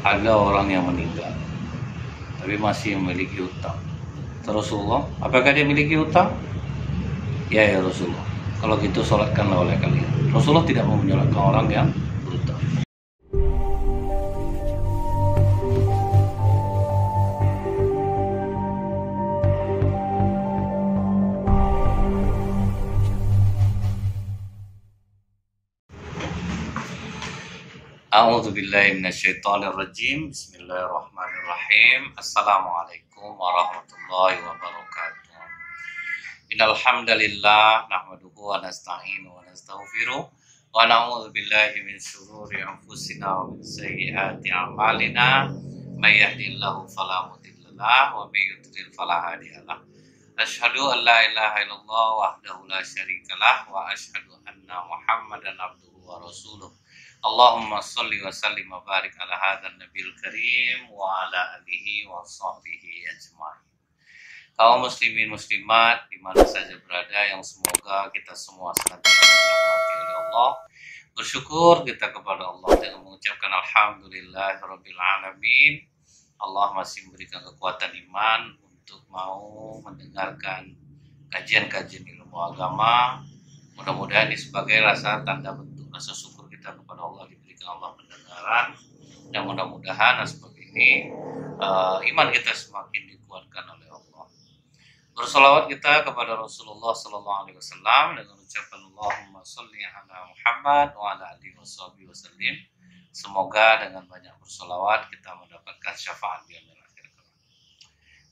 ada orang yang meninggal tapi masih memiliki hutang. Rasulullah, apakah dia memiliki hutang? Ya Rasulullah, kalau gitu sholatkanlah oleh kalian. Rasulullah tidak mau menyolatkan orang yang berhutang. A'udzubillahi minasyaitonirrajim. Bismillahirrahmanirrahim. Assalamualaikum warahmatullahi wabarakatuh. Innal hamdalillah nahmaduhu wa nasta'inu wa nastaghfiruh wa na'udzu billahi min shururi anfusina wa min sayyiati a'malina. May yahdihillahu fala mudilla lahu wa may yudlil fala hadiya lahu. Asyhadu an la ilaha illallah wahdahu la syarikalah wa asyhadu anna Muhammadan abduhu wa rasuluh. Allahumma sholli wa sallim wa barik ala hadzal nabiyil karim wa ala alihi wa sahbihi ajmain. Kaum muslimin muslimat di mana saja berada, yang semoga kita semua senantiasa dirahmati oleh Allah. Bersyukur kita kepada Allah dengan mengucapkan alhamdulillahirabbil alamin. Allah masih memberikan kekuatan iman untuk mau mendengarkan kajian-kajian ilmu agama. Mudah-mudahan ini sebagai rasa tanda bentuk rasa syukur kita kepada Allah, diberikan Allah pendengaran, dan mudah-mudahan sebab ini iman kita semakin dikuatkan oleh Allah. Bersolawat kita kepada Rasulullah Sallallahu Alaihi Wasallam dengan ucapan Allahumma sholli ala Muhammad wa ala alihi wasallim. Semoga dengan banyak bersolawat kita mendapatkan syafaat di akhirat kelak.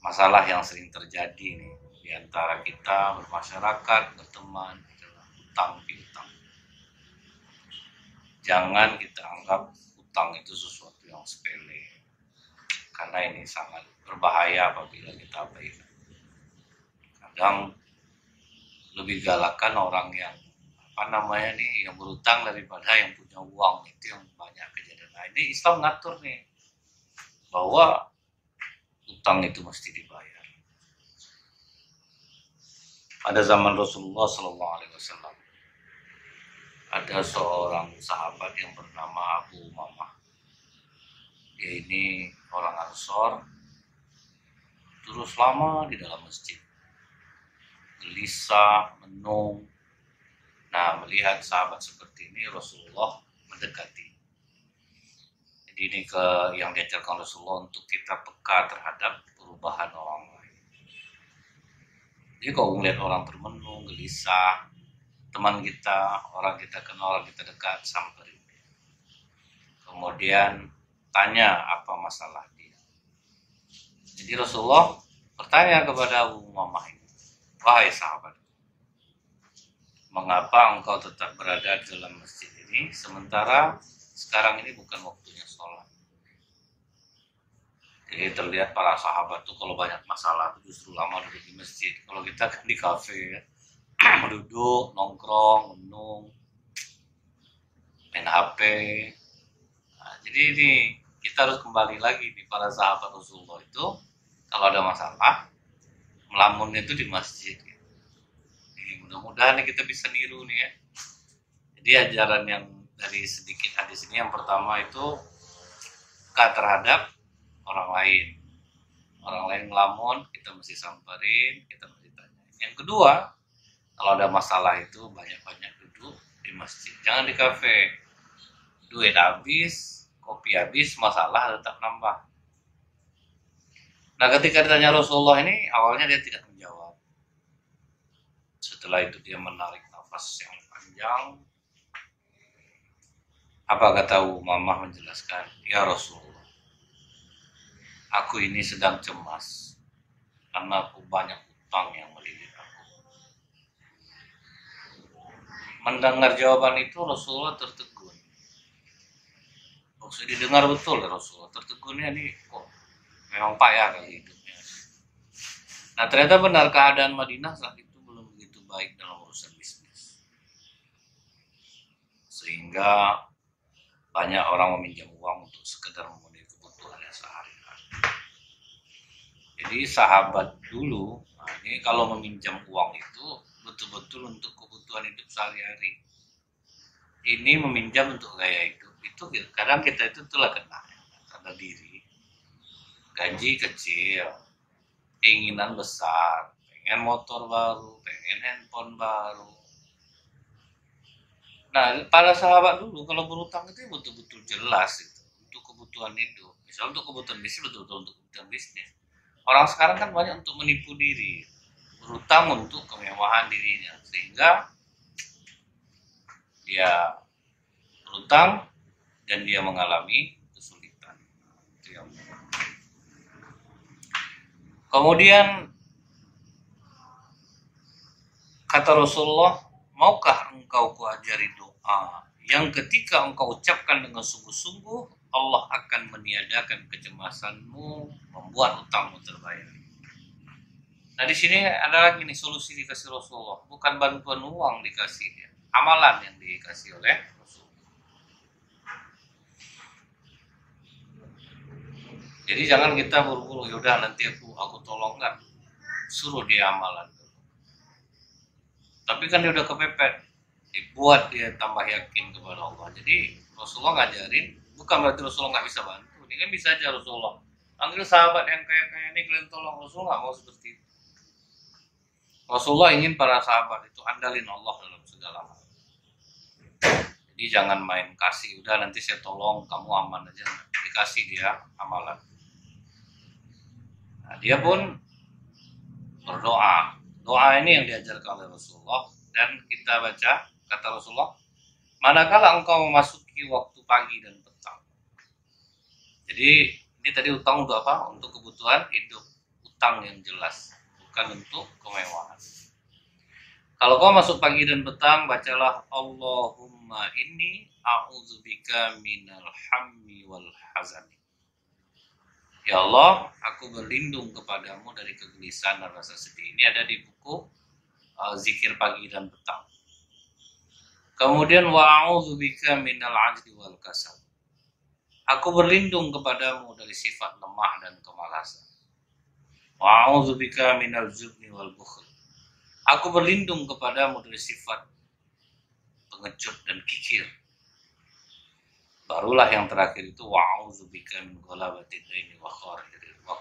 Masalah yang sering terjadi nih di antara kita bermasyarakat, berteman adalah hutang piutang. Jangan kita anggap hutang itu sesuatu yang sepele, karena ini sangat berbahaya apabila kita abaikan. Kadang lebih galakan orang yang yang berutang daripada yang punya uang. Itu yang banyak kejadian. Nah, ini Islam ngatur nih bahwa hutang itu mesti dibayar. Pada zaman Rasulullah Sallallahu Alaihi Wasallam ada seorang sahabat yang bernama Abu Umamah. Dia ini orang Ansor, terus lama di dalam masjid, gelisah, menung. Nah, melihat sahabat seperti ini, Rasulullah mendekati. Jadi ini yang diajarkan Rasulullah untuk kita peka terhadap perubahan orang lain. Jadi kalau melihat orang termenung, gelisah, teman kita, orang kita kenal, orang kita dekat, samperin. Kemudian tanya apa masalah dia. Jadi Rasulullah bertanya kepada Abu Umamah ini, wahai sahabat, mengapa engkau tetap berada di dalam masjid ini sementara sekarang ini bukan waktunya sholat? Jadi terlihat para sahabat tuh kalau banyak masalah tuh justru lama duduk di masjid. Kalau kita kan di kafe, duduk, nongkrong, menung, main HP. Nah, jadi ini kita harus kembali lagi di para sahabat Rasulullah itu, kalau ada masalah melamun itu di masjid. Jadi mudah-mudahan kita bisa niru nih ya. Jadi ajaran yang dari sedikit hadis ini, yang pertama itu peka terhadap orang lain. Orang lain melamun, kita mesti samperin, kita mesti tanya. Yang kedua, kalau ada masalah itu banyak-banyak duduk di masjid, jangan di kafe. Duit habis, kopi habis, masalah tetap nambah. Nah, ketika ditanya Rasulullah ini, awalnya dia tidak menjawab. Setelah itu dia menarik nafas yang panjang. Apa kata Umamah menjelaskan? Ya Rasulullah, aku ini sedang cemas karena aku banyak hutang yang melilit aku. Mendengar jawaban itu Rasulullah tertegun. Maksud didengar betul ya Rasulullah. Tertegunnya nih, kok memang payah kali hidupnya. Nah, ternyata benar keadaan Madinah saat itu belum begitu baik dalam urusan bisnis, sehingga banyak orang meminjam uang untuk sekedar memenuhi kebutuhannya sehari-hari. Jadi sahabat dulu, nah ini kalau meminjam uang itu betul-betul untuk kebutuhan hidup sehari-hari. Ini meminjam untuk gaya hidup, itu kadang kita itu telah kena. Ada pada diri, gaji kecil, keinginan besar, pengen motor baru, pengen handphone baru. Nah, para sahabat dulu kalau berutang itu betul-betul jelas itu untuk kebutuhan hidup. Misal untuk kebutuhan bisnis, betul-betul untuk kebutuhan bisnis. Orang sekarang kan banyak untuk menipu diri, berutang untuk kemewahan dirinya, sehingga dia berutang dan dia mengalami kesulitan. Kemudian kata Rasulullah, maukah engkau kuajari doa yang ketika engkau ucapkan dengan sungguh-sungguh Allah akan meniadakan kecemasanmu, membuat utangmu terbayar. Nah di sini ada lagi nih solusi dikasih Rasulullah, bukan bantuan uang dikasih dia, amalan yang dikasih oleh Rasulullah. Jadi jangan kita buru-buru, yaudah nanti aku tolong, kan, suruh dia amalan. Tapi kan dia udah kepepet, dibuat dia tambah yakin kepada Allah. Jadi Rasulullah ngajarin, bukan berarti Rasulullah nggak bisa bantu. Ini kan bisa aja Rasulullah panggil sahabat yang kayak ini, kalian tolong. Rasulullah nggak mau seperti itu. Rasulullah ingin para sahabat itu andalin Allah dalam segala hal. Jadi jangan main kasih, udah nanti saya tolong, kamu aman aja. Dikasih dia amalan. Nah, dia pun berdoa. Doa ini yang diajarkan oleh Rasulullah, dan kita baca kata Rasulullah, manakala engkau memasuki waktu pagi dan petang. Jadi ini tadi utang untuk apa? Untuk kebutuhan hidup, utang yang jelas, bukan untuk kemewahan. Kalau kau masuk pagi dan petang, bacalah Allahumma inni a'udzubika minal hammi wal hazani. Ya Allah, aku berlindung kepadamu dari kegelisahan dan rasa sedih. Ini ada di buku zikir pagi dan petang. Kemudian wa'udzubika minal ajzi wal kasal. Aku berlindung kepadamu dari sifat lemah dan kemalasan. Wa'udzubika minal jubni wal bukhl. Aku berlindung kepadamu dari sifat pengecut dan kikir. Barulah yang terakhir itu wa'udzubika min ghalabati daini wa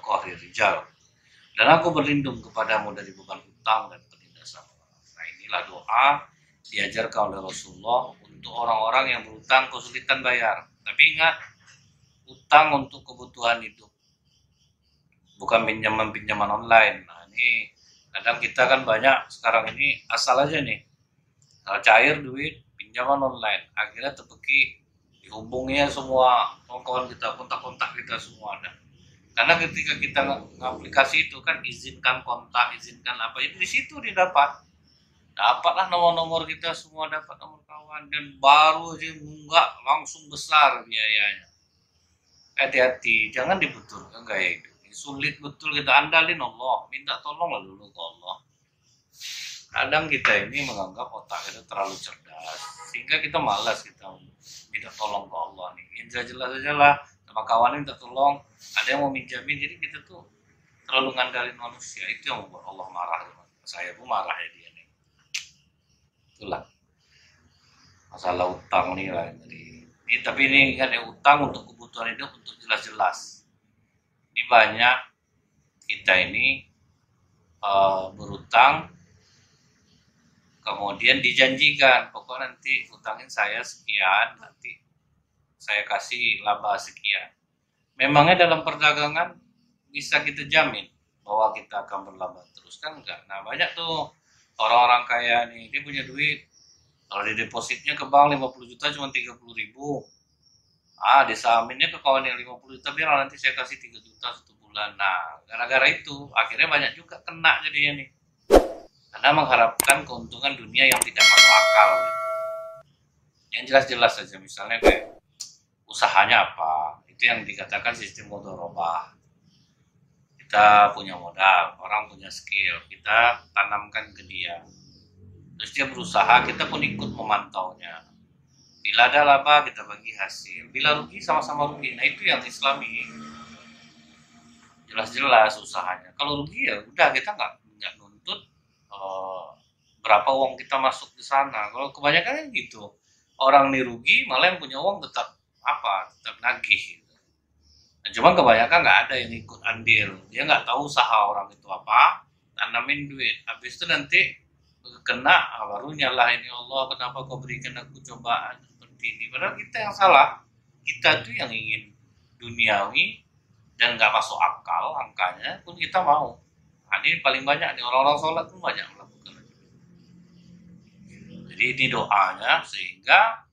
qahri rijal. Dan aku berlindung kepadamu dari beban hutang dan penindasan orang. Nah, inilah doa diajarkan oleh Rasulullah untuk orang-orang yang berutang kesulitan bayar. Tapi ingat, utang untuk kebutuhan hidup, bukan pinjaman online. Nah, ini kadang kita kan banyak sekarang ini asal aja nih, cair duit pinjaman online, akhirnya terpeki dihubunginya semua kawan-kawan kita, kontak-kontak kita semua ada. Karena ketika kita ngaplikasi itu kan izinkan kontak, izinkan apa, itu di situ dapatlah nomor-nomor kita semua, dapat nomor kawan, dan baru aja nunggak langsung besar biayanya. Hati-hati, jangan dibutuhkan gaya hidup. Sulit betul, kita andalin Allah, minta tolonglah dulu ke Allah. Kadang kita ini menganggap otak kita terlalu cerdas, sehingga kita malas kita minta tolong ke Allah nih. Jelas aja lah, sama kawan minta tolong, ada yang mau minjamin, jadi kita tuh terlalu ngandalin manusia. Itu yang membuat Allah marah. Saya pun marah ya dia nih. Itulah masalah utang nih lah. Ini tapi ini kan ya, utang untuk kebutuhan hidup, untuk jelas-jelas. Ini banyak kita ini berutang, kemudian dijanjikan, pokoknya nanti utangin saya sekian, nanti saya kasih laba sekian. Memangnya dalam perdagangan bisa kita jamin bahwa kita akan berlaba terus? Kan enggak. Nah banyak tuh orang-orang kaya nih, dia punya duit, kalau di depositnya ke bank 50 juta cuma 30.000, disaminnya ke kawan yang 50 juta, biar nanti saya kasih 3 juta 1 bulan. Nah gara-gara itu akhirnya banyak juga kena jadinya nih, karena mengharapkan keuntungan dunia yang tidak masuk akal gitu. Yang jelas-jelas saja, misalnya kayak usahanya apa, itu yang dikatakan sistem mudharabah. Kita punya modal, orang punya skill, kita tanamkan ke dia, terus dia berusaha, kita pun ikut memantaunya. Bila ada laba kita bagi hasil, bila rugi sama-sama rugi. Nah itu yang Islami, jelas-jelas usahanya. Kalau rugi ya udah, kita nggak nuntut berapa uang kita masuk di sana. Kalau kebanyakan kan gitu, orang nih rugi, malah yang punya uang tetap nagih gitu. Nah, Nah, cuma kebanyakan nggak ada yang ikut andil. Dia nggak tahu usaha orang itu apa, tanamin duit. Habis itu nanti kena, baru nyalahin, ya Allah kenapa kau berikan aku cobaan seperti ini. Padahal kita yang salah. Kita tuh yang ingin duniawi dan nggak masuk akal angkanya pun kita mau. Nah, ini paling banyak nih orang-orang sholat pun banyak melakukan. Jadi ini doanya sehingga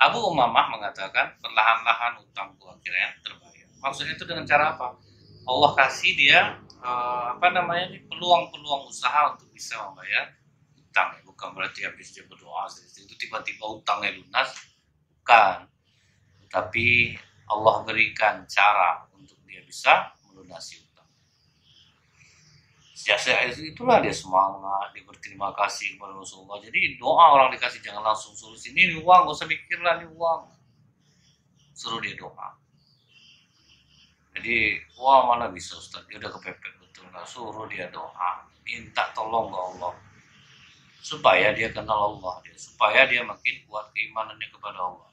Abu Umamah mengatakan perlahan-lahan utangku akhirnya terbayar. Maksudnya itu dengan cara apa? Allah kasih dia peluang-peluang usaha untuk bisa membayar utang. Bukan berarti habis dia berdoa itu tiba-tiba utangnya lunas, bukan. Tapi Allah berikan cara untuk dia bisa melunasi utang. Sejak itulah dia semangat, dia berterima kasih kepada Rasulullah. Jadi doa orang dikasih jangan langsung suruh sini uang, gak usah mikirlah nih uang. Suruh dia doa. Jadi wah mana bisa Ustaz, dia udah kepepet betul. Nggak suruh dia doa, minta tolong ke Allah supaya dia kenal Allah, supaya dia makin kuat keimanannya kepada Allah.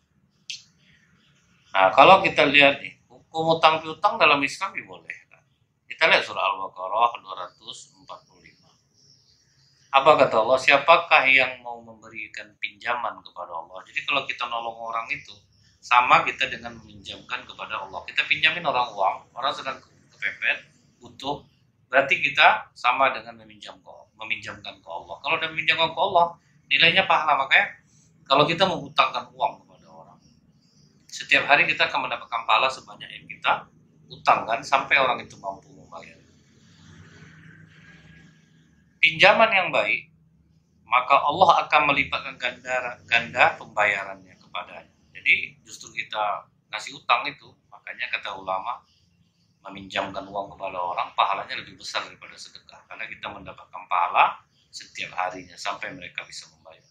Nah, kalau kita lihat nih, hukum utang piutang dalam Islam dibolehkan. Kita lihat surah Al-Baqarah 245. Apa kata Allah? Siapakah yang mau memberikan pinjaman kepada Allah? Jadi kalau kita nolong orang itu, sama kita dengan meminjamkan kepada Allah. Kita pinjamin orang uang, orang sedang kepepet, butuh, berarti kita sama dengan meminjamkan ke Allah. Kalau udah meminjamkan ke Allah, nilainya pahala. Makanya kalau kita mengutangkan uang, setiap hari kita akan mendapatkan pahala sebanyak yang kita utangkan sampai orang itu mampu membayar. Pinjaman yang baik, maka Allah akan melipatkan ganda pembayarannya kepadanya. Jadi justru kita ngasih utang itu, makanya kata ulama, meminjamkan uang kepada orang pahalanya lebih besar daripada sedekah, karena kita mendapatkan pahala setiap harinya sampai mereka bisa membayar.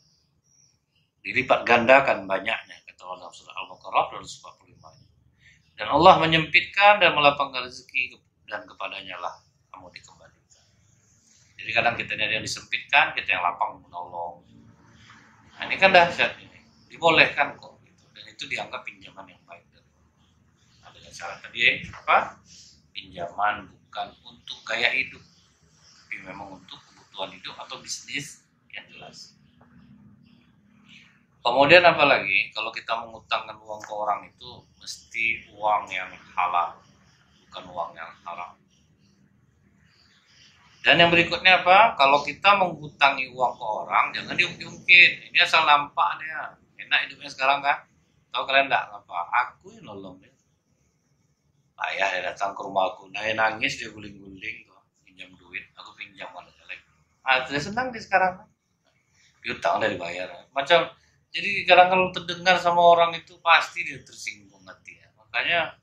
Dilipat gandakan banyaknya, kata Allah surah Al-Baqarah 245. Dan Allah menyempitkan dan melapangkan rezeki, dan kepadanya lah kamu dikembalikan. Jadi kadang kita yang disempitkan, kita yang lapang menolong. Nah, ini kan dahsyat ini, dibolehkan kok gitu. Dan itu dianggap pinjaman yang baik. Nah, dengan syarat tadi apa? Pinjaman bukan untuk gaya hidup, tapi memang untuk kebutuhan hidup atau bisnis yang jelas. Kemudian apa lagi? Kalau kita mengutangkan uang ke orang itu mesti uang yang halal, bukan uang yang haram. Dan yang berikutnya apa? Kalau kita menghutangi uang ke orang, jangan diungkit-ungkit. Ini asal nampak dia. Enak hidupnya sekarang kan? Tahu kalian enggak apa? Aku yang nolong dia. Ayah dia datang ke rumah aku, dia nangis, dia guling-guling tuh, pinjam duit, aku pinjam mana jelek. Dia senang dia sekarang. Piutang udah dibayar. Macam jadi kadang kalau terdengar sama orang itu pasti dia tersinggung hati ya. Makanya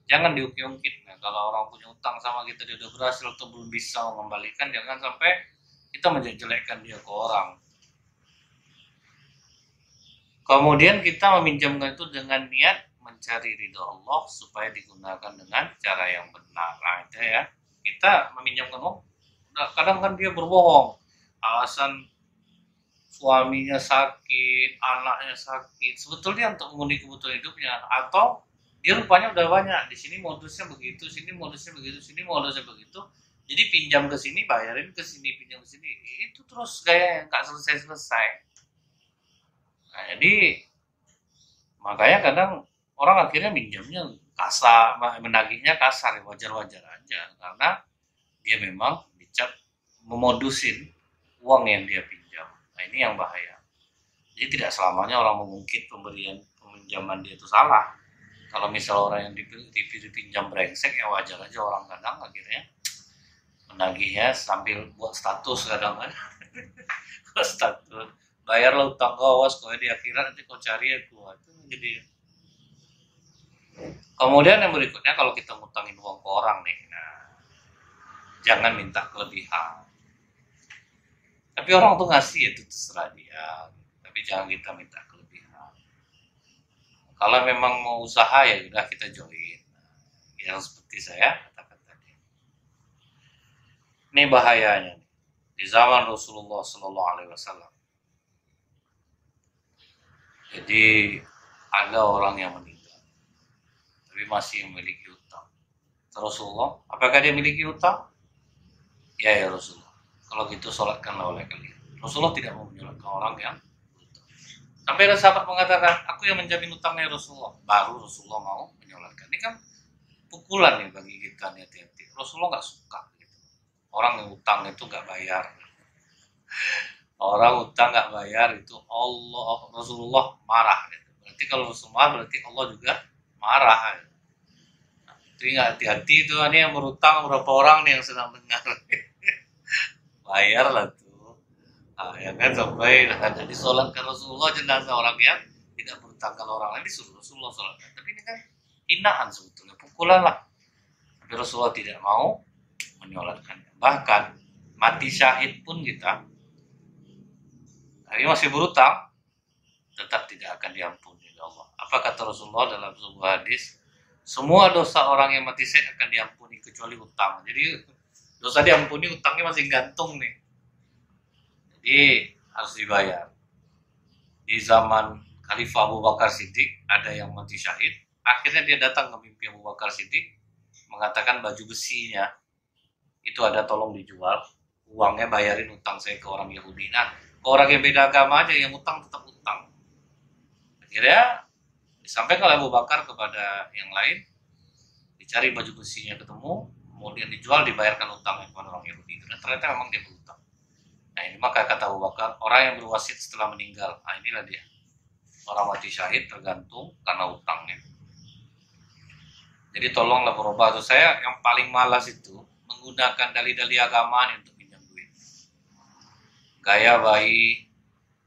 jangan diungkit-ungkit. Nah, kalau orang punya utang sama kita, dia udah berhasil atau belum bisa mengembalikan, jangan sampai kita menjelekkan dia ke orang. Kemudian kita meminjamkan itu dengan niat mencari ridho Allah supaya digunakan dengan cara yang benar. Nah, itu ya. Kita meminjamkan uang, kadang kan dia berbohong. Alasan suaminya sakit, anaknya sakit, sebetulnya untuk memenuhi kebutuhan hidupnya, atau dia rupanya udah banyak, di sini modusnya begitu, sini modusnya begitu, sini modusnya begitu, jadi pinjam ke sini, bayarin ke sini, pinjam ke sini, itu terus gaya yang gak selesai-selesai. Nah, jadi makanya kadang orang akhirnya minjamnya kasar, menagihnya kasar, wajar-wajar aja, karena dia memang dicap memodusin uang yang dia pinjam. Nah, ini yang bahaya. Jadi tidak selamanya orang mengungkit peminjaman dia itu salah. Kalau misal orang yang dipinjam brengsek, ya wajar aja orang kadang akhirnya menagihnya sambil buat status kadang kan. Status. Bayarlah utang kau, awas kau di akhirat nanti kau cari aku. Itu jadi. Kemudian yang berikutnya kalau kita ngutangin uang ke orang nih, nah, jangan minta kelebihan. Tapi orang tuh ngasih itu terserah dia. Tapi jangan kita minta kelebihan. Kalau memang mau usaha ya udah kita join. Yang seperti saya katakan tadi. Ini bahayanya nih. Di zaman Rasulullah SAW. Jadi ada orang yang meninggal. Tapi tapi masih memiliki hutang. Rasulullah, apakah dia memiliki hutang? Ya Rasulullah. Kalau gitu sholatkanlah oleh kalian. Rasulullah tidak mau menyolatkan orang yang berhutang. Sampai ada sahabat mengatakan, aku yang menjamin hutangnya Rasulullah. Baru Rasulullah mau menyolatkan. Ini kan pukulan nih bagi kita nih, hati-hati. Rasulullah nggak suka. Gitu. Orang yang hutang itu nggak bayar. Orang hutang nggak bayar itu Rasulullah marah. Gitu. Berarti kalau Rasulullah berarti Allah juga marah. Gitu. Jadi nggak hati-hati itu, ini yang berutang berapa orang nih yang sedang dengar. Bayarlah tuh. Nah, ya kan sampai jadi sholat ke Rasulullah jenazah orang yang tidak berutang, kalau orang lain disuruh Rasulullah sholat. Tapi ini kan hinaan sebetulnya, pukulan lah. Tapi Rasulullah tidak mau menyolatkannya. Bahkan mati syahid pun kita, ini masih berutang, tetap tidak akan diampuni oleh Allah. Apa kata Rasulullah dalam sebuah hadis? Semua dosa orang yang mati syahid akan diampuni kecuali utang. Jadi dosa diampuni, utangnya masih gantung nih. Jadi harus dibayar. Di zaman Khalifah Abu Bakar Siddiq ada yang mati syahid. Akhirnya dia datang ke mimpi Abu Bakar Siddiq mengatakan baju besinya itu ada, tolong dijual. Uangnya bayarin utang saya ke orang Yahudi. Nah, ke orang yang beda agama aja yang utang tetap utang. Akhirnya disampaikan oleh Abu Bakar kepada yang lain, dicari baju besinya ketemu, kemudian dijual, dibayarkan utangnya kepada orang Yahudi. Dan ternyata memang dia berutang. Nah ini maka kata Abu Bakar, orang yang berwasiat setelah meninggal, nah inilah dia. Orang mati syahid tergantung karena utangnya. Jadi tolonglah berubah. Saya yang paling malas itu menggunakan dalih-dalih agama untuk pinjam duit. Gaya baik,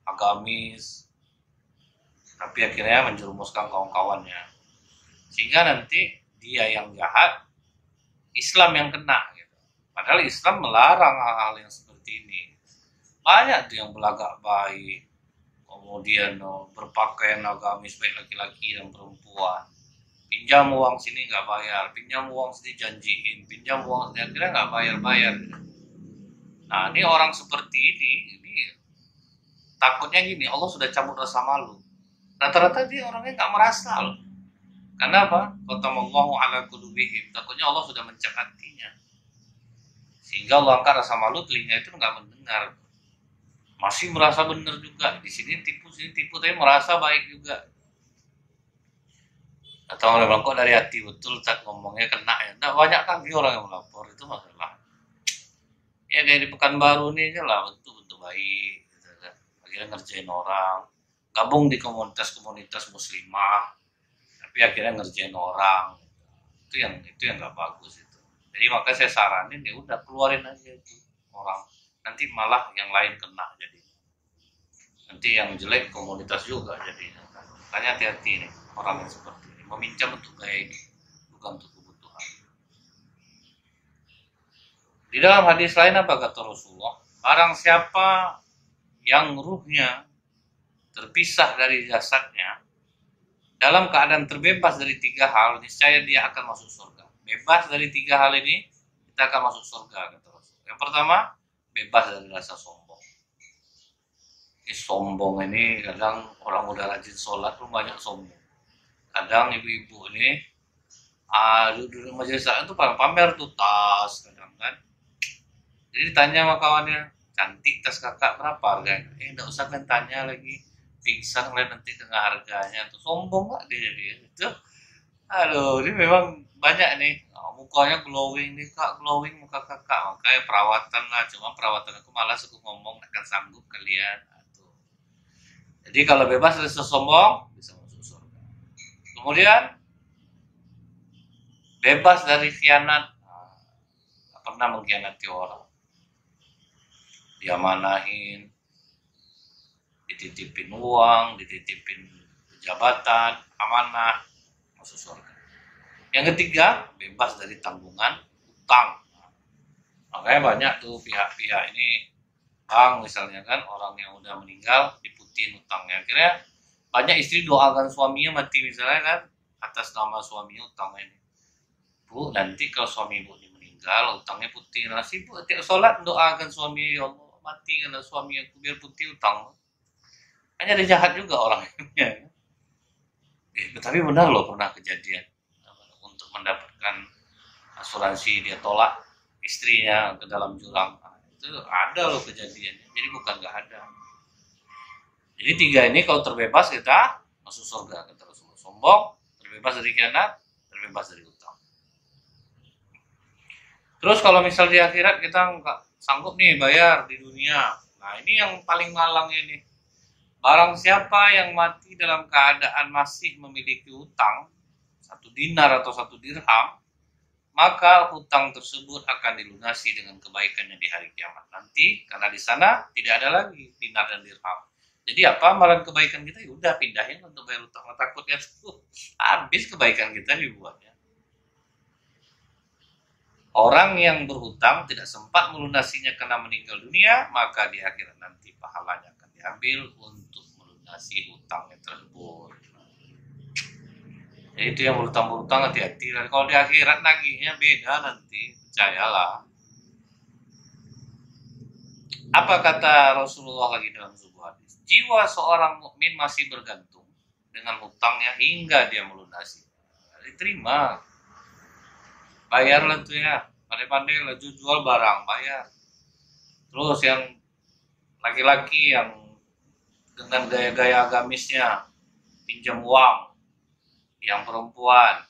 agamis, tapi akhirnya menjerumuskan kawan-kawannya, sehingga nanti dia yang jahat, Islam yang kena gitu. Padahal Islam melarang hal-hal yang seperti ini. Banyak tuh yang belagak baik, kemudian berpakaian agamis baik laki-laki dan perempuan, pinjam uang sini nggak bayar, pinjam uang sini janjiin, pinjam uang sini akhirnya nggak bayar gitu. Nah ini orang seperti ini takutnya gini, Allah sudah cabut rasa malu. Rata-rata dia orangnya nggak merasa loh. Karena apa? Qatamallahu ala qulubihim. Takutnya Allah sudah mencap hatinya. Sehingga Allah angkat rasa malu, telinga itu nggak mendengar. Masih merasa benar juga. Di sini tipu, tapi merasa baik juga. Atau orang bilang kok dari hati betul, tak ngomongnya kena ya. Nah, banyak kan orang yang melapor, itu masalah. Ya kayak di Pekanbaru ini aja lah, bentuk baik. Gitu, kan. Akhirnya ngerjain orang. Gabung di komunitas muslimah, tapi akhirnya ngerjain orang, itu yang nggak bagus itu. Jadi makanya saya saranin ya udah keluarin aja itu orang, nanti malah yang lain kena, jadi nanti yang jelek komunitas juga jadi. Makanya hati-hati nih orang yang seperti ini, meminjam untuk gaya ini, bukan untuk kebutuhan. Di dalam hadis lain apa kata Rasulullah? Barang siapa yang ruhnya terpisah dari jasadnya dalam keadaan terbebas dari 3 hal, niscaya dia akan masuk surga. Bebas dari 3 hal ini, kita akan masuk surga kata Rasul. Yang pertama, bebas dari rasa sombong. Ini sombong ini kadang orang udah rajin sholat pun banyak sombong. Kadang ibu-ibu ini duduk majelis itu pamer tuh tas kadang kan. Jadi ditanya sama kawannya, cantik tas kakak berapa harganya? Enggak usah kan tanya lagi. Pingsan lah nanti tengah harganya tuh, sombong gak dia jadi itu. Aduh, ini memang banyak nih. Mukanya glowing nih kak, glowing muka kakak, makanya perawatan lah. Cuma perawatan aku malas aku ngomong, akan sanggup kalian. Aduh. Jadi kalau bebas dari sombong bisa masuk surga. Kemudian bebas dari khianat, gak pernah mengkhianati orang, diamanahin, dititipin uang, dititipin jabatan, amanah, masuk surga. Yang ketiga, bebas dari tanggungan utang. Makanya banyak tuh pihak-pihak ini, bank misalnya kan, orang yang udah meninggal diputin utangnya. Akhirnya banyak istri doakan suaminya mati misalnya kan, atas nama suaminya utangnya ini. Bu, nanti kalau suami ibu ini meninggal, utangnya putih. Nah, si bu tiap sholat doakan suami, ya Allah mati karena suami aku biar putih utang. Hanya ada jahat juga orangnya. Tapi benar loh pernah kejadian. asuransi dia tolak istrinya ke dalam jurang. Nah, itu ada loh kejadiannya. Jadi bukan nggak ada. Jadi 3 ini kalau terbebas kita masuk surga. Kata Rasulullah. Sombong, terbebas dari khianat, terbebas dari utang. Terus kalau misal di akhirat kita nggak sanggup nih bayar di dunia. Nah ini yang paling malang ini. Barang siapa yang mati dalam keadaan masih memiliki hutang 1 dinar atau 1 dirham, maka hutang tersebut akan dilunasi dengan kebaikannya di hari kiamat nanti, karena di sana tidak ada lagi dinar dan dirham. Jadi apa amalan kebaikan kita? Ya udah pindahin untuk bayar hutang. Takutnya tuh habis kebaikan kita dibuatnya. Orang yang berhutang tidak sempat melunasinya karena meninggal dunia, maka di akhirat nanti pahalanya akan diambil untuk melunasi hutangnya tersebut. Jadi itu yang berhutang hati-hati. Dan kalau di akhirat nagihnya beda nanti, percayalah. Apa kata Rasulullah lagi dalam sebuah hadis? Jiwa seorang mukmin masih bergantung dengan hutangnya hingga dia melunasi. Diterima. Bayarlah tuh ya, pandai-pandai lah jual barang, bayar. Terus yang laki-laki yang dengan gaya-gaya agamisnya pinjam uang, yang perempuan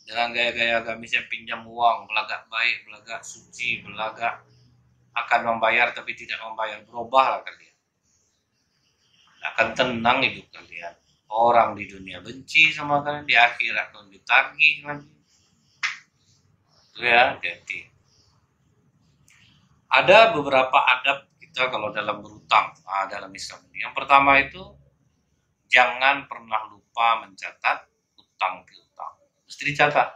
dengan gaya-gaya agamisnya pinjam uang, belagak baik, belagak suci, belagak akan membayar tapi tidak membayar, berubahlah kalian. Akan tenang hidup kalian. Orang di dunia benci sama kalian, di akhirat kalian ditagih lagi. Itu ya, hati-hati. Ada beberapa adab kita kalau dalam berutang dalam Islam ini. Yang pertama itu jangan pernah lupa mencatat utang piutang. Mesti dicatat.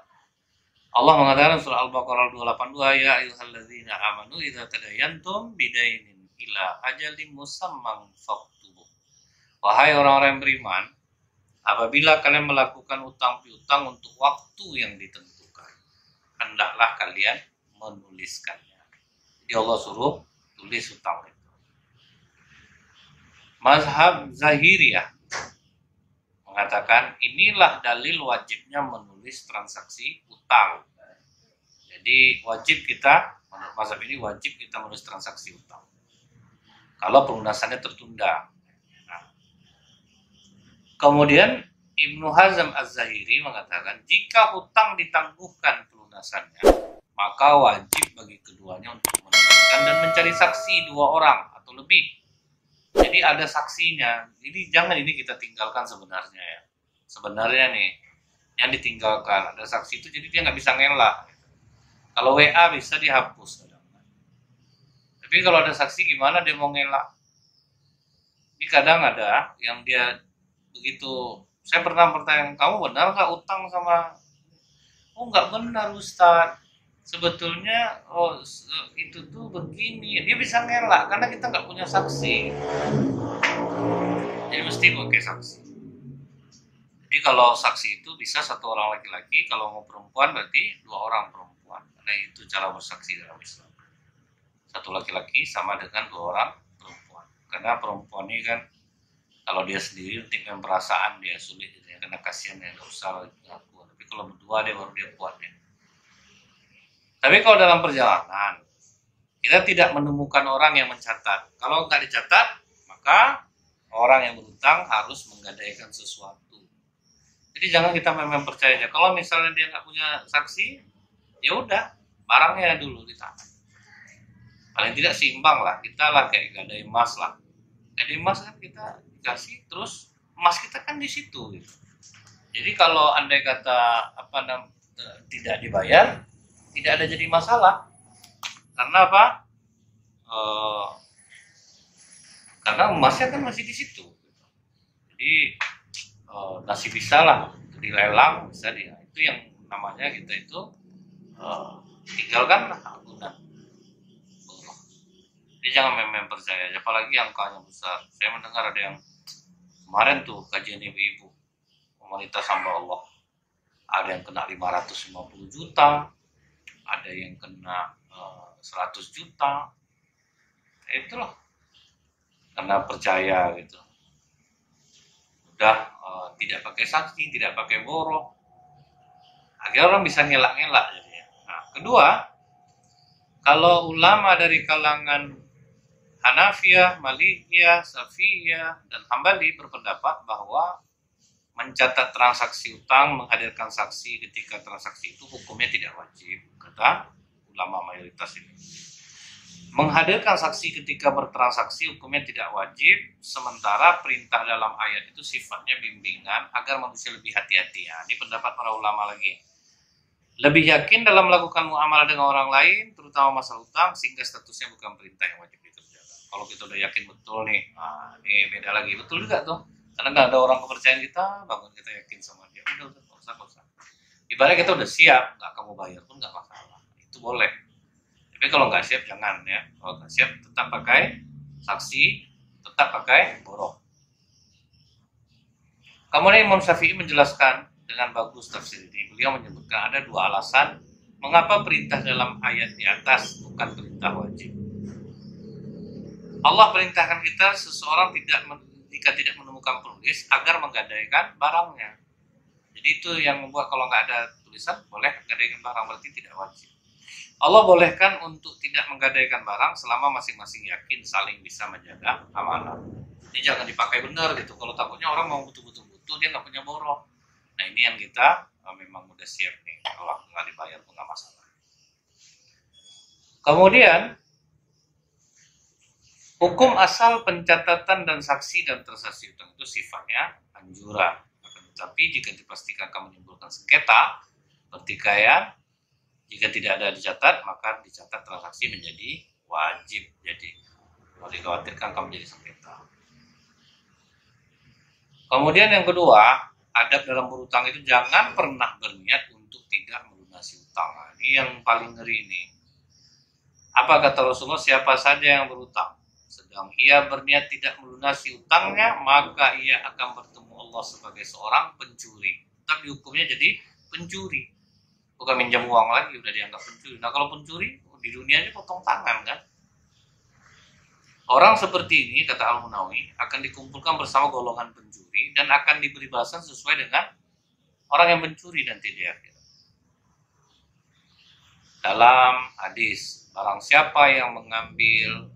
Allah mengatakan surah Al-Baqarah 282, ya ayyuhalladzina amanu idza tadayantum bidainin ila ajalin musamman faktubuh. Wahai orang-orang yang beriman, apabila kalian melakukan utang piutang untuk waktu yang ditentukan, hendaklah kalian menuliskannya. Jadi Allah suruh tulis hutang itu. Mazhab Zahiriyah mengatakan inilah dalil wajibnya menulis transaksi utang. Jadi wajib kita, menurut mazhab ini wajib kita menulis transaksi utang. Kalau pelunasannya tertunda. Nah. Kemudian Ibnu Hazm Az-Zahiri mengatakan jika hutang ditangguhkan pelunasannya, maka wajib bagi keduanya untuk menuliskan dan mencari saksi 2 orang atau lebih. Jadi ada saksinya. Jadi jangan ini kita tinggalkan sebenarnya ya. Sebenarnya nih yang ditinggalkan ada saksi itu, jadi dia nggak bisa ngelak. Kalau WA bisa dihapus. Tapi kalau ada saksi gimana dia mau ngelak? Ini kadang ada yang dia begitu. Saya pernah bertanya, kamu benar nggak utang sama? Oh nggak benar Ustadz. Sebetulnya itu tuh begini. Dia bisa ngelak karena kita nggak punya saksi. Jadi mesti pakai saksi. Jadi kalau saksi itu bisa 1 orang laki-laki, kalau mau perempuan berarti 2 orang perempuan. Karena itu cara bersaksi dalam Islam. 1 laki-laki sama dengan 2 orang perempuan. Karena perempuan ini kan kalau dia sendiri dengan perasaan dia sulit, ya, karena kasihan ya, nggak usah ngaku. Tapi kalau berdua dia baru dia kuat ya. Tapi kalau dalam perjalanan kita tidak menemukan orang yang mencatat. Kalau nggak dicatat, maka orang yang berutang harus menggadaikan sesuatu. Jadi jangan kita memang percaya aja. Kalau misalnya dia nggak punya saksi, ya udah barangnya dulu ditahan. Paling tidak seimbang lah. Kita lah kayak gadai emas lah. Gadai emas kan kita dikasih, terus emas kita kan di situ gitu. Jadi kalau andai kata tidak dibayar, tidak ada jadi masalah. Karena apa? Karena emasnya kan masih di situ. Jadi masih bisa lah dilelang, bisa dia. Itu yang namanya kita itu tinggalkan agunan. Jadi jangan memang percaya, apalagi angkanya besar. Saya mendengar ada yang kemarin tuh kajian ibu-ibu komunitas hamba Allah, ada yang kena 550 juta, ada yang kena 100 juta. Itulah karena percaya gitu. Udah tidak pakai saksi, tidak pakai borok, akhirnya orang bisa ngelak-ngelak jadi. Nah, Kedua, kalau ulama dari kalangan Hanafiyah, Malikiyah, Syafi'iyah, dan Hambali berpendapat bahwa mencatat transaksi utang, menghadirkan saksi ketika transaksi itu hukumnya tidak wajib, kata ulama mayoritas ini. Menghadirkan saksi ketika bertransaksi hukumnya tidak wajib, sementara perintah dalam ayat itu sifatnya bimbingan agar manusia lebih hati-hati. Ya, ini pendapat para ulama lagi. Lebih yakin dalam melakukan muamalah dengan orang lain, terutama masalah utang, sehingga statusnya bukan perintah yang wajib dikerjakan. Kalau kita udah yakin betul nih, ini beda lagi. Betul juga tuh. Karena nggak ada orang kepercayaan kita, bangun kita yakin sama dia. Udah, nggak usah. Ibaratnya kita udah siap, nggak kamu bayar pun nggak masalah. Itu boleh. Tapi kalau nggak siap, jangan ya. Kalau nggak siap, tetap pakai saksi, tetap pakai boroh. Kemudian Imam Syafi'i menjelaskan dengan bagus tafsir ini. Beliau menyebutkan ada dua alasan mengapa perintah dalam ayat di atas bukan perintah wajib. Allah perintahkan kita seseorang jika tidak menemukan penulis agar menggadaikan barangnya. Jadi itu yang membuat kalau nggak ada tulisan boleh menggadaikan barang, berarti tidak wajib. Allah bolehkan untuk tidak menggadaikan barang selama masing-masing yakin saling bisa menjaga amanah. Ini jangan dipakai benar gitu. Kalau takutnya orang mau butuh dia nggak punya boroh. Nah ini yang kita memang udah siap nih. Kalau nggak dibayar pun nggak masalah. Kemudian hukum asal pencatatan dan saksi dan transaksi utang itu sifatnya anjuran. Tetapi jika dipastikan akan menimbulkan sengketa, pertikaian, jika tidak ada dicatat, maka dicatat transaksi menjadi wajib. Jadi kalau dikhawatirkan akan menjadi sengketa. Kemudian yang kedua, adab dalam berutang itu jangan pernah berniat untuk tidak melunasi utang. Ini yang paling ngeri ini. Apa kata Rasulullah? Siapa saja yang berutang, sedang ia berniat tidak melunasi utangnya, maka ia akan bertemu Allah sebagai seorang pencuri. Tetap dihukumnya jadi pencuri. Bukan minjam uang lagi, udah dianggap pencuri. Nah kalau pencuri, di dunia ini potong tangan kan. Orang seperti ini, kata Al-Munawi, akan dikumpulkan bersama golongan pencuri dan akan diberi balasan sesuai dengan orang yang mencuri nanti di akhirat. Dalam hadis, barang siapa yang mengambil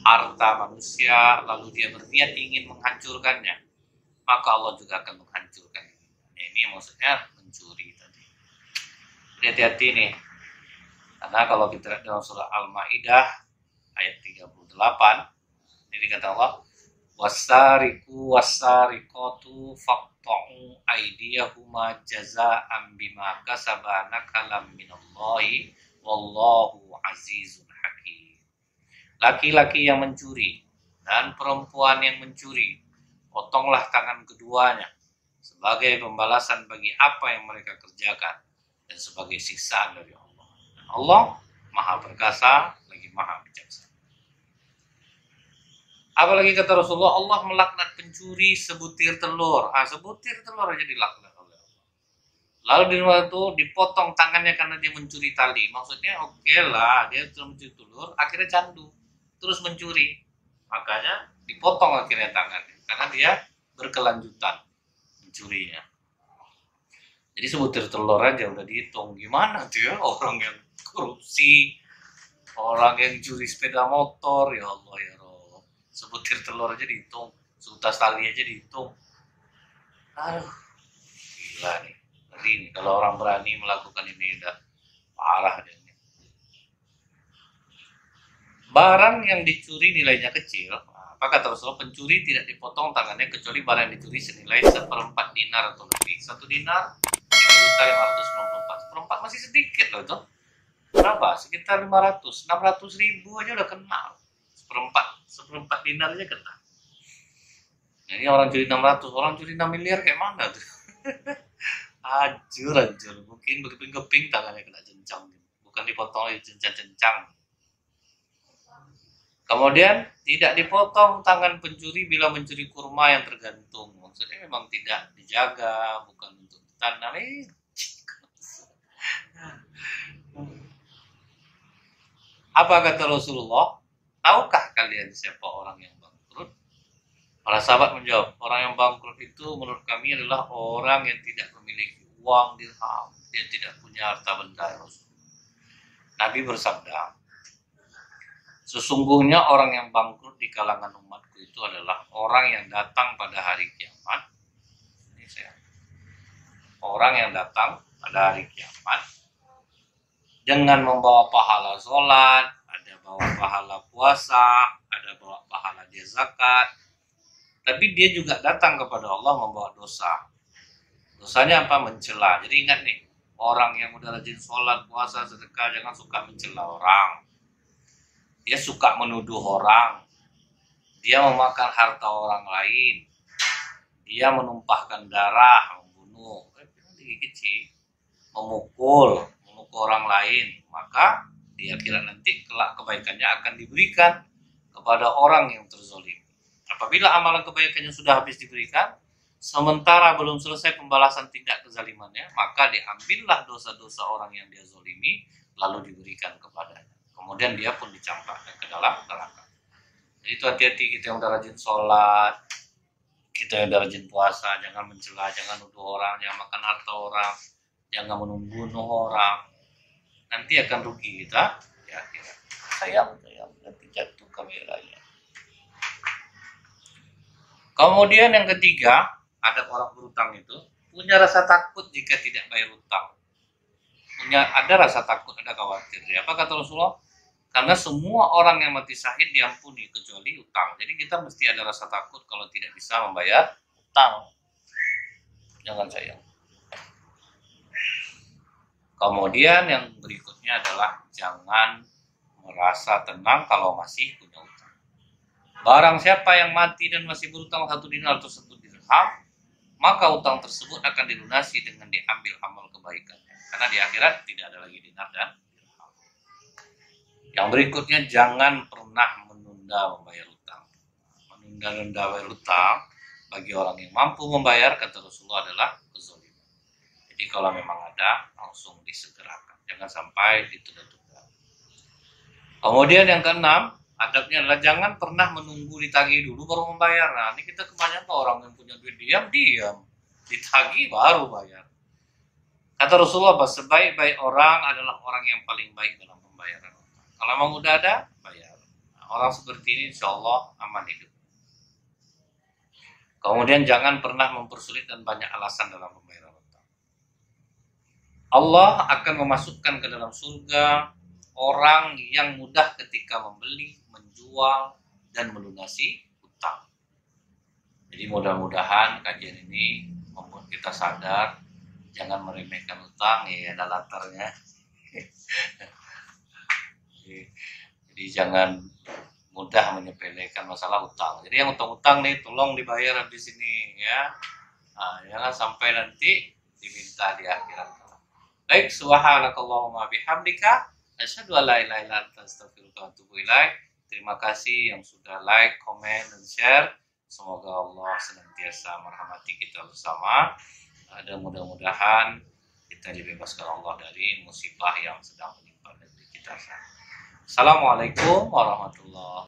harta manusia lalu dia berniat ingin menghancurkannya, maka Allah juga akan menghancurkan. Ini maksudnya mencuri tadi. Hati-hati nih. Karena kalau kita lihat dalam surah Al-Maidah ayat 38, ini dikata Allah, wasariku wasariqatu faqta'u aydiyahuma jazaa'an bima kasabana kalam minallahi wallahu azizun hakim. Laki-laki yang mencuri dan perempuan yang mencuri, potonglah tangan keduanya sebagai pembalasan bagi apa yang mereka kerjakan dan sebagai siksaan dari Allah. Dan Allah Maha Perkasa lagi Maha Bijaksana. Apalagi kata Rasulullah, Allah melaknat pencuri sebutir telur. Sebutir telur aja dilaknat oleh Allah. Lalu di luar itu dipotong tangannya karena dia mencuri tali. Maksudnya oke lah, dia sudah mencuri telur, akhirnya candu, terus mencuri. Makanya dipotong akhirnya tangannya karena dia berkelanjutan mencurinya. Jadi sebutir telur aja udah dihitung. Gimana tuh ya orang yang korupsi, orang yang curi sepeda motor, ya Allah ya Rob. Sebutir telur aja dihitung, seutas tali aja dihitung. Aduh, gila nih. Ngeri nih kalau orang berani melakukan ini, udah parah deh. Barang yang dicuri nilainya kecil, apa kata Rasulullah, pencuri tidak dipotong tangannya kecuali barang yang dicuri senilai 1/4 dinar atau lebih. 1 dinar 3.594. 1/4 masih sedikit loh itu. Berapa? Sekitar 600 ribu aja udah kenal. 1/4 dinar aja kena. Nah, ini orang curi 600, orang curi 6 miliar kayak mana tuh? Ajur. Mungkin berkeping-keping tangannya kena cencang. Bukan dipotong lagi, cencang-cencang. Kemudian tidak dipotong tangan pencuri bila mencuri kurma yang tergantung. Maksudnya memang tidak dijaga, bukan untuk ditanam. Apa kata Rasulullah? Tahukah kalian siapa orang yang bangkrut? Para sahabat menjawab, orang yang bangkrut itu menurut kami adalah orang yang tidak memiliki uang dirham, dia tidak punya harta benda. Nabi bersabda, sesungguhnya orang yang bangkrut di kalangan umatku itu adalah orang yang datang pada hari kiamat. Orang yang datang pada hari kiamat dengan membawa pahala sholat, ada bawa pahala puasa, ada bawa pahala dia zakat, tapi dia juga datang kepada Allah membawa dosa. Dosanya apa? Mencela. Jadi ingat nih, orang yang udah rajin sholat, puasa, sedekah, jangan suka mencela orang. Dia suka menuduh orang. Dia memakan harta orang lain. Dia menumpahkan darah, membunuh, memukul orang lain. Maka di akhirat nanti kelak kebaikannya akan diberikan kepada orang yang terzolimi. Apabila amalan kebaikannya sudah habis diberikan, sementara belum selesai pembalasan tindak kezalimannya, maka diambillah dosa-dosa orang yang dia zolimi, lalu diberikan kepadanya. Kemudian dia pun dicampakkan ke dalam neraka. Jadi itu hati-hati, kita yang udah rajin sholat, kita yang udah rajin puasa, jangan mencela, jangan nuduh orang, jangan makan harta orang, jangan membunuh orang. Nanti akan rugi kita di akhirat. Sayang, nanti jatuh kameranya. Kemudian yang ketiga, ada orang berutang itu punya rasa takut jika tidak bayar utang. Ada rasa takut, ada khawatir. Apa kata Rasulullah? Karena semua orang yang mati syahid diampuni kecuali utang. Jadi kita mesti ada rasa takut kalau tidak bisa membayar utang. Jangan sayang. Kemudian yang berikutnya adalah jangan merasa tenang kalau masih punya utang. Barang siapa yang mati dan masih berutang 1 dinar atau 1 dirham, maka utang tersebut akan dilunasi dengan diambil amal kebaikannya. Karena di akhirat tidak ada lagi dinar dan dirham. Yang berikutnya, jangan pernah menunda membayar utang. Menunda-nunda membayar utang bagi orang yang mampu membayar, kata Rasulullah, adalah kezaliman. Jadi kalau memang ada, langsung disegerakan. Jangan sampai ditunda-tunda. Kemudian yang keenam, adabnya adalah jangan pernah menunggu ditagih dulu baru membayar. Nah, ini kita kebanyakan orang yang punya duit diam, ditagih baru bayar. Kata Rasulullah, sebaik-baik orang adalah orang yang paling baik dalam pembayaran. Kalau memang udah ada, bayar. Nah, orang seperti ini insya Allah aman hidup. Kemudian jangan pernah mempersulit dan banyak alasan dalam pembayaran utang. Allah akan memasukkan ke dalam surga orang yang mudah ketika membeli, menjual, dan melunasi utang. Jadi mudah-mudahan kajian ini membuat kita sadar, jangan meremehkan utang, ya ada latarnya. Jadi jangan mudah menyepelekan masalah utang. Jadi yang utang-utang nih, tolong dibayar habis ini ya. Nah, jangan sampai nanti diminta di akhirat. Baik, subhanakallahumma bihamdika asyhadu an la ilaha illa anta astaghfiruka wa atubu ilaik. Terima kasih yang sudah like, komen, dan share. Semoga Allah senantiasa merahmati kita bersama. Dan mudah-mudahan kita dibebaskan Allah dari musibah yang sedang menimpa negeri kita. Assalamualaikum warahmatullahi wabarakatuh.